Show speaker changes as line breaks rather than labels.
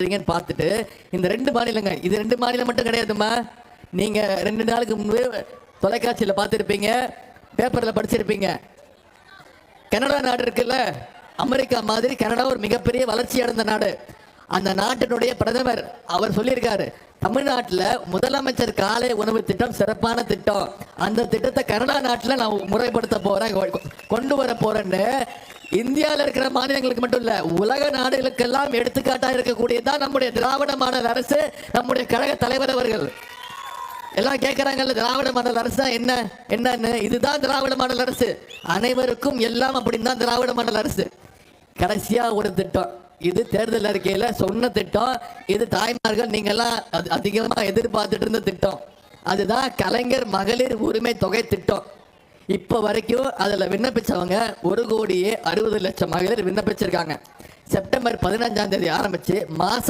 பார்த்துட்டு இந்த 2 மாநிலங்கள், இது 2 மாநிலம் மட்டும் கிடையாதுமா. நீங்க 2 நாளுக்கு முன்பு தொலைக்காட்சியில பார்த்துருப்பீங்க, பேப்பர்ல படிச்சிருப்பீங்க. கனடா நாடு இருக்குல்ல, அமெரிக்கா மாதிரி கனடா ஒரு மிகப்பெரிய வளர்ச்சி அடைந்த நாடு. அந்த நாட்டினுடைய பிரதமர் அவர் சொல்லியிருக்காரு, தமிழ்நாட்டில் முதலமைச்சர் காலை உணவு திட்டம் சிறப்பான திட்டம், அந்த திட்டத்தை கனடா நாட்டில் நான் முறைப்படுத்த போறேன், கொண்டு வர போறேன்னு. இந்தியாவில் இருக்கிற மாநிலங்களுக்கு மட்டும் இல்ல, உலக நாடுகளுக்கெல்லாம் எடுத்துக்காட்டா இருக்கக்கூடியதான் நம்முடைய திராவிட மாடல் அரசு, நம்முடைய கழக தலைவர் அவர்கள். எல்லாம் கேட்கறாங்கல்ல, திராவிட மாடல் அரசு தான் என்னன்னு. இதுதான் திராவிட மாடல் அரசு, அனைவருக்கும் எல்லாம் அப்படின்னு தான் திராவிட மாடல் அரசு. கடைசியா ஒரு திட்டம், இது தேர்தல் அறிக்கையில சொன்ன திட்டம், இது தாய்மார்கள் நீங்கெல்லாம் அதிகமா எதிர்பார்த்துட்டு இருந்த திட்டம். அதுதான் கலைஞர் மகளிர் உரிமை தொகை திட்டம். இப்ப வரைக்கும் அதுல விண்ணப்பிச்சவங்க 1,60,60,00,000 மகளிர் விண்ணப்பிச்சிருக்காங்க. செப்டம்பர் 15ஆம் தேதி ஆரம்பிச்சு மாசம்